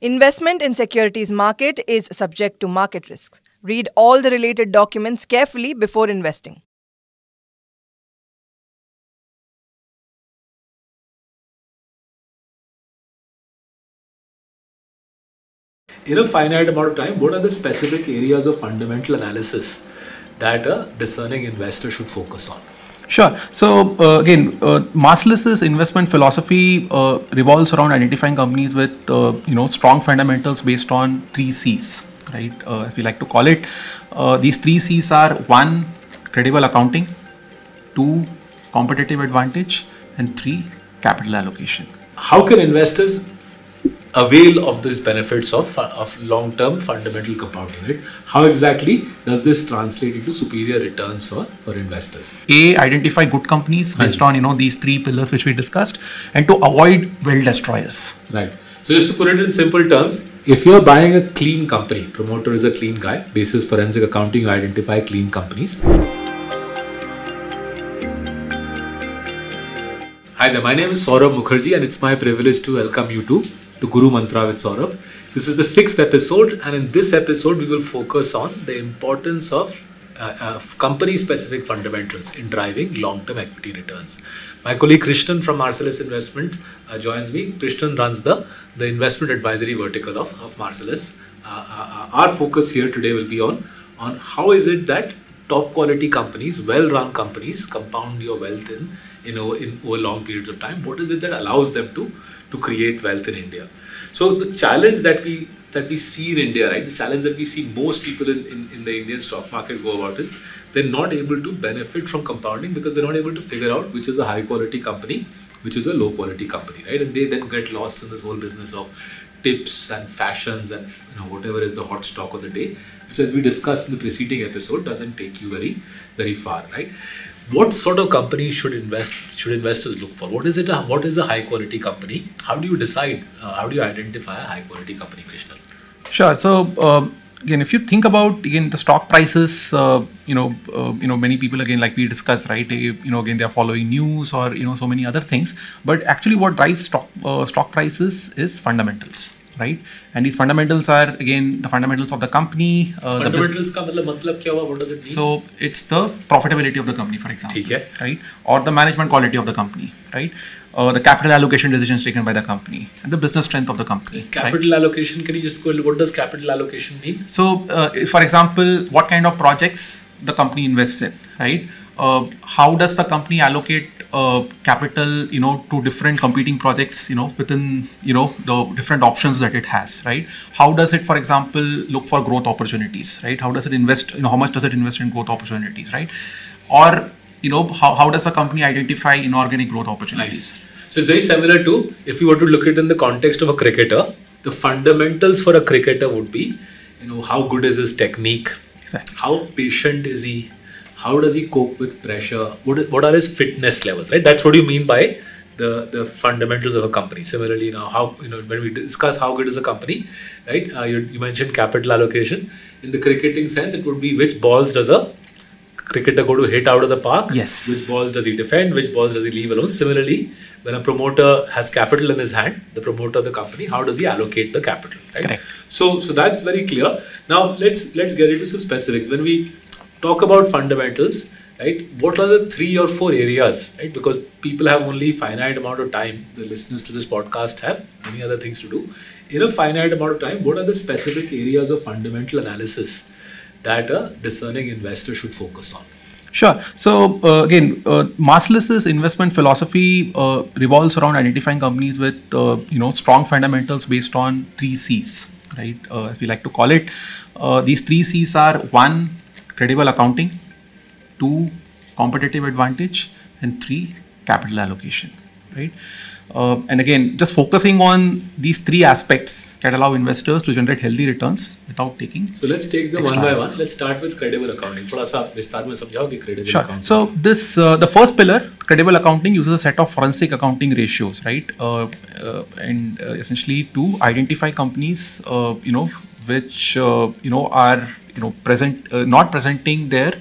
Investment in securities market is subject to market risks. Read all the related documents carefully before investing. In a finite amount of time, what are the specific areas of fundamental analysis that a discerning investor should focus on? Sure. So again, Marcellus' investment philosophy revolves around identifying companies with strong fundamentals based on three C's, right? As we like to call it. These three C's are: one, credible accounting; two, competitive advantage; and three, capital allocation. How can investors avail of these benefits of long-term fundamental compounding, right? How exactly does this translate into superior returns for investors? A, identify good companies based on these three pillars which we discussed, and to avoid well destroyers. Right. So just to put it in simple terms, if you're buying a clean company, promoter is a clean guy, basis forensic accounting, you identify clean companies. Hi there, my name is Saurabh Mukherjea and it's my privilege to welcome you to Guru Mantra with Saurabh. This is the 6th episode, and in this episode we will focus on the importance of company-specific fundamentals in driving long-term equity returns. My colleague Krishnan from Marcellus Investment joins me. Krishnan runs the investment advisory vertical of Marcellus. Our focus here today will be on how is it that top quality companies, well-run companies, compound your wealth in over long periods of time. What is it that allows them to create wealth in India? So the challenge that we see in India, right? The challenge that we see most people in the Indian stock market go about is they're not able to benefit from compounding because they're not able to figure out which is a high quality company, which is a low quality company, right? And they then get lost in this whole business of tips and fashions and whatever is the hot stock of the day, which, as we discussed in the preceding episode, doesn't take you very far, right? What sort of company should investors look for? What is a high quality company? How do you decide? How do you identify a high quality company, Krishnan? Sure. So again, if you think about the stock prices, many people, again, like we discussed, right? Again, they are following news or so many other things. But actually, what drives stock prices is fundamentals, right? And these fundamentals are, again, the fundamentals of the company. Fundamentals ka matlab kya hua? What does it mean? So it's the profitability of the company, for example, right? Or the management quality of the company, right? The capital allocation decisions taken by the company, and the business strength of the company. Capital allocation, can you just go, what does capital allocation mean? So, for example, what kind of projects the company invests in, right? How does the company allocate capital, to different competing projects, within, the different options that it has, right? How does it, for example, look for growth opportunities, right? How does it invest, how much does it invest in growth opportunities, right? Or, how does the company identify inorganic growth opportunities? Nice. So it's very similar to, if you were to look at it in the context of a cricketer, the fundamentals for a cricketer would be, how good is his technique? Exactly. How patient is he? How does he cope with pressure? What are his fitness levels, right? That's what you mean by the fundamentals of a company. Similarly, when we discuss how good is a company, right? You mentioned capital allocation. In the cricketing sense, it would be which balls does a cricketer go to hit out of the park? Yes. Which balls does he defend? Which balls does he leave alone? Similarly, when a promoter has capital in his hand, the promoter of the company, how does he allocate the capital? Right? Correct. So that's very clear. Now let's get into some specifics. When we talk about fundamentals, right? What are the 3 or 4 areas, right? Because people have only finite amount of time. The listeners to this podcast have many other things to do. In a finite amount of time, what are the specific areas of fundamental analysis that a discerning investor should focus on? Sure. So again, Marcellus' investment philosophy revolves around identifying companies with strong fundamentals based on three C's, right? As we like to call it. These three C's are: one, credible accounting; two, competitive advantage; and three, capital allocation, right? And again, just focusing on these three aspects can allow investors to generate healthy returns without taking. So let's take them one by one. Let's start with credible accounting. थोड़ा सा विस्तार में समझाओगे credible accounting? So this the first pillar, credible accounting, uses a set of forensic accounting ratios, right? And essentially to identify companies, which are not presenting their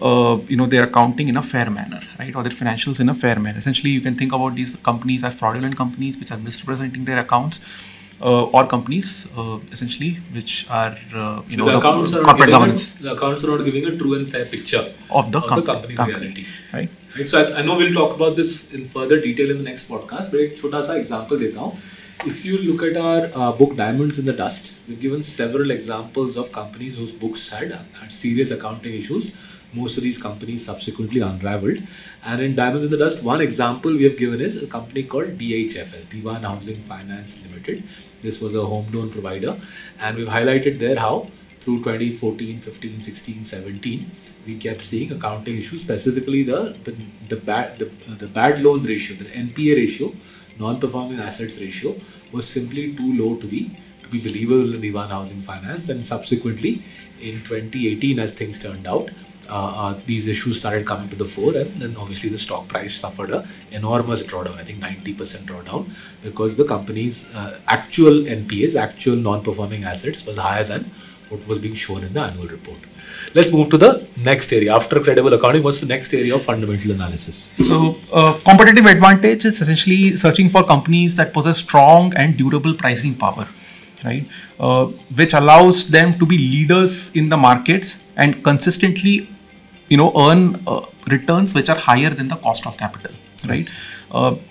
their accounting in a fair manner, right? Or their financials in a fair manner. Essentially, you can think about these companies as fraudulent companies which are misrepresenting their accounts, or companies essentially which are The accounts are corporate governance. The accounts are not giving a true and fair picture of the company's company, reality. right? Right. So I know we'll talk about this in further detail in the next podcast, but एक छोटा सा example देता हूँ. If you look at our book Diamonds in the Dust, we've given several examples of companies whose books had serious accounting issues. Most of these companies subsequently unraveled. And in Diamonds in the Dust, one example we have given is a company called DHFL, Diwan Housing Finance Limited. This was a home loan provider. And we've highlighted there how through 2014, 15, 16, 17, we kept seeing accounting issues, specifically the bad loans ratio, the NPA ratio, non-performing assets ratio was simply too low to be believable in Diwan Housing Finance. And subsequently in 2018, as things turned out, these issues started coming to the fore, and then obviously the stock price suffered an enormous drawdown. I think 90% drawdown, because the company's actual NPAs, actual non-performing assets, was higher than what was being shown in the annual report. Let's move to the next area. After credible accounting, what's the next area of fundamental analysis? So, competitive advantage is essentially searching for companies that possess strong and durable pricing power, right? Which allows them to be leaders in the markets and consistently, earn returns which are higher than the cost of capital, right?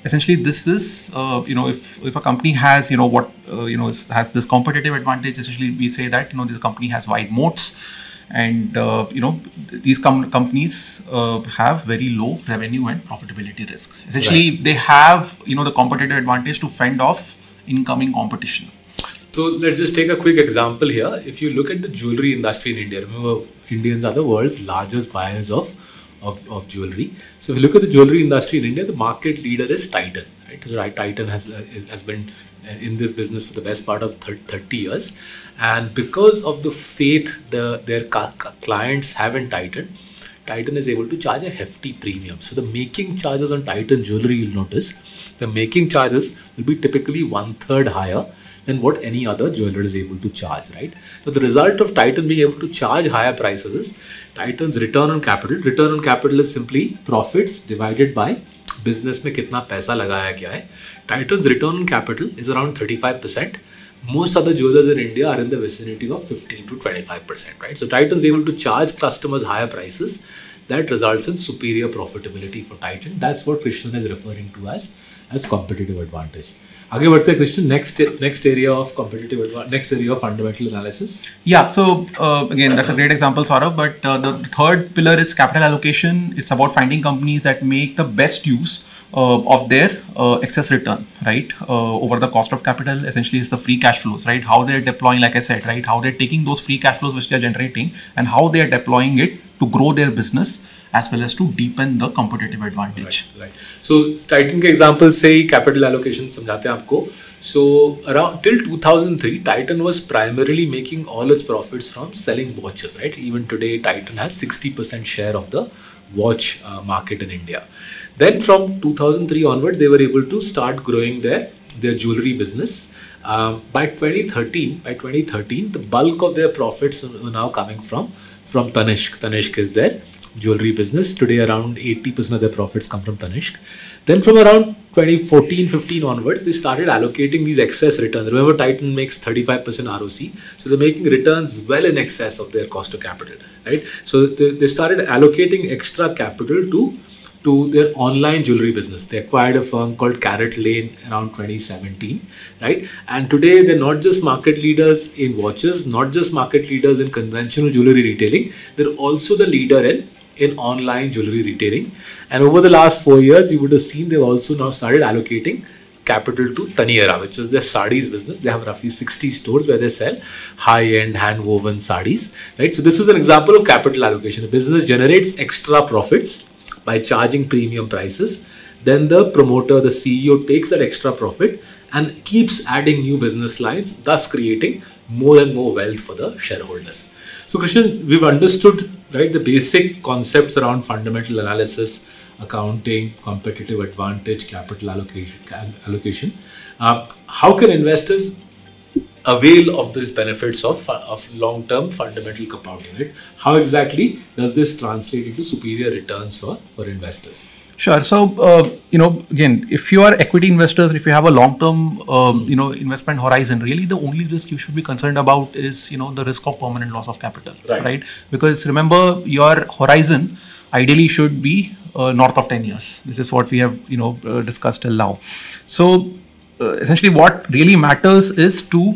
Essentially, this is, if a company has, has this competitive advantage, essentially we say that, this company has wide moats, and, these companies have very low revenue and profitability risk. Essentially, Right. they have, the competitive advantage to fend off incoming competition. So let's just take a quick example here. If you look at the jewelry industry in India, remember Indians are the world's largest buyers of jewelry. So if you look at the jewelry industry in India, the market leader is Titan. Right? So Titan has been in this business for the best part of 30 years, and because of the faith their clients have in Titan, Titan is able to charge a hefty premium. So the making charges on Titan jewelry, you'll notice, the making charges will be typically 1/3 higher than what any other jeweler is able to charge, right? So the result of Titan being able to charge higher prices is Titan's return on capital. Return on capital is simply profits divided by business में कितना पैसा लगाया गया है. Titan's return on capital is around 35%. Most other jewelers in India are in the vicinity of 15 to 25%, right? So Titan is able to charge customers higher prices. That results in superior profitability for Titan. That's what Krishnan is referring to as competitive advantage. आगे बढ़ते हैं Krishnan. Next area of competitive advantage, next area of fundamental analysis. Yeah, so again, that's a great example, Saurabh. But the third pillar is capital allocation. It's about finding companies that make the best use of their excess return, right? Over the cost of capital, essentially, is the free cash flows, right? How they're deploying, like I said, right? How they're taking those free cash flows which they're generating and how they're deploying it to grow their business as well as to deepen the competitive advantage. Right. So Titan के example से ही capital allocation समझाते हैं आपको. So around till 2003, Titan was primarily making all its profits from selling watches, right? Even today, Titan has 60% share of the watch market in India. Then from 2003 onwards, they were able to start growing their jewelry business. By 2013, the bulk of their profits are now coming from Tanishq. Tanishq is their jewelry business. Today, around 80% of their profits come from Tanishq. Then from around 2014-15 onwards, they started allocating these excess returns. Remember, Titan makes 35% ROC. So they're making returns well in excess of their cost of capital, right? So they started allocating extra capital to their online jewelry business. They acquired a firm called Carrot Lane around 2017, right? And today they're not just market leaders in watches, not just market leaders in conventional jewelry retailing, they're also the leader in online jewelry retailing. And over the last 4 years, you would have seen they've also now started allocating capital to Taniera, which is their sarees business. They have roughly 60 stores where they sell high-end hand-woven sarees, right? So this is an example of capital allocation. A business generates extra profits by charging premium prices. Then the promoter, the CEO, takes that extra profit and keeps adding new business lines, thus creating more and more wealth for the shareholders. So Krishnan, we've understood, right, the basic concepts around fundamental analysis, accounting, competitive advantage, capital allocation. How can investors avail of these benefits of long-term fundamental compounding, right? How exactly does this translate into superior returns for investors? Sure. So, again, if you are equity investors, if you have a long-term, investment horizon, really the only risk you should be concerned about is, the risk of permanent loss of capital, right? Because remember, your horizon ideally should be north of 10 years. This is what we have, discussed till now. So, essentially, what really matters is to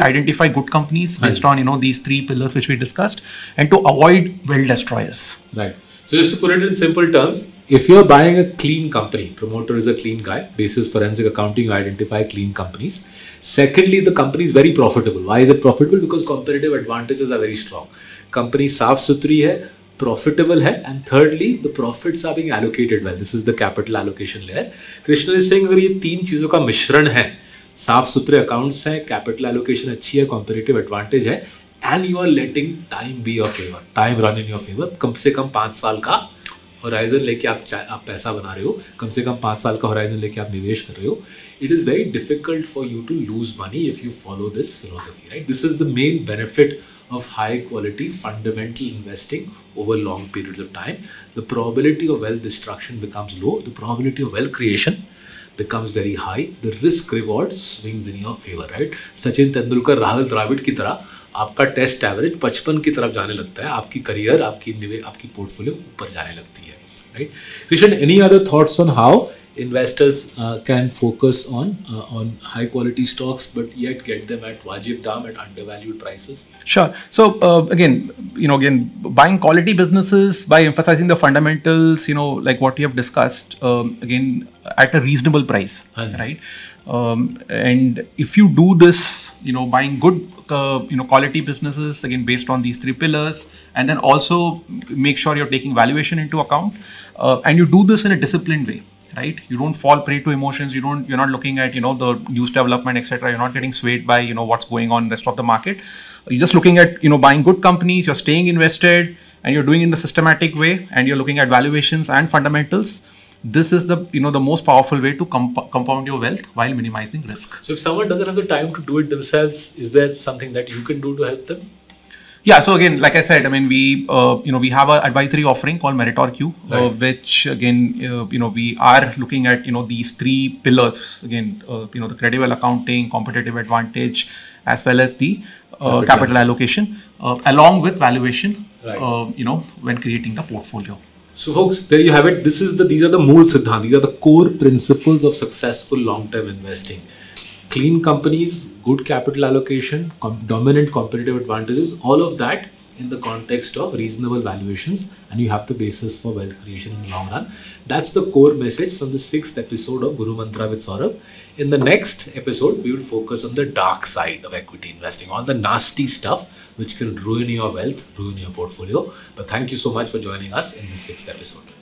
identify good companies based on these three pillars which we discussed, and to avoid well destroyers. Right. So just to put it in simple terms, if you're buying a clean company, promoter is a clean guy, basis forensic accounting, you identify clean companies. Secondly, the company is very profitable. Why is it profitable? Because competitive advantages are very strong. Company saaf sutri hai, profitable hai, and thirdly, the profits are being allocated well. This is the capital allocation layer. Krishna is saying, अगर ये तीन चीजों का मिश्रण है, साफ सुथरे accounts हैं, कैपिटल एलोकेशन अच्छी है, कॉम्पिटिटिव एडवांटेज है, and you are letting time be your favour, time run in your favour, कम से कम 5 साल का होराइजन लेके आप पैसा बना रहे हो, कम से कम 5 साल का होराइजन लेके आप निवेश कर रहे हो, it is very difficult for you to lose money if you follow this philosophy, right? This is the main benefit of high quality fundamental investing over long periods of time. The probability of wealth destruction becomes low, the probability of wealth creation becomes very high, the risk reward swings in your favor, right? Sachin Tendulkar, Rahul Dravid की तरह आपका test average 55 की तरफ जाने लगता है, आपकी career, आपकी पोर्टफोलियो ऊपर जाने लगती है, right? Krishan, any other thoughts on how investors can focus on high quality stocks but yet get them at wajib dam, at undervalued prices? Sure. So again, buying quality businesses by emphasizing the fundamentals, like what we have discussed, again at a reasonable price, right? And if you do this, buying good quality businesses, again based on these three pillars, and then also make sure you're taking valuation into account, and you do this in a disciplined way, right? You don't fall prey to emotions. You're not looking at the news development, etc. You're not getting swayed by what's going on in the rest of the market. You're just looking at buying good companies. You're staying invested, and you're doing it in the systematic way, and you're looking at valuations and fundamentals. This is the the most powerful way to compound your wealth while minimizing risk. So if someone doesn't have the time to do it themselves, is there something that you can do to help them? Yeah, so again, like I said, I mean, we we have an advisory offering called Meritor Q, right, which again we are looking at these three pillars again, the credible accounting, competitive advantage, as well as the capital allocation, along with valuation, right, when creating the portfolio. So folks, there you have it. These are the mool siddhant. These are the core principles of successful long-term investing. Clean companies, good capital allocation, dominant competitive advantages, all of that in the context of reasonable valuations, and you have the basis for wealth creation in the long run. That's the core message from the 6th episode of Guru Mantra with Saurabh. In the next episode, we will focus on the dark side of equity investing, all the nasty stuff which can ruin your wealth, ruin your portfolio. But thank you so much for joining us in this 6th episode.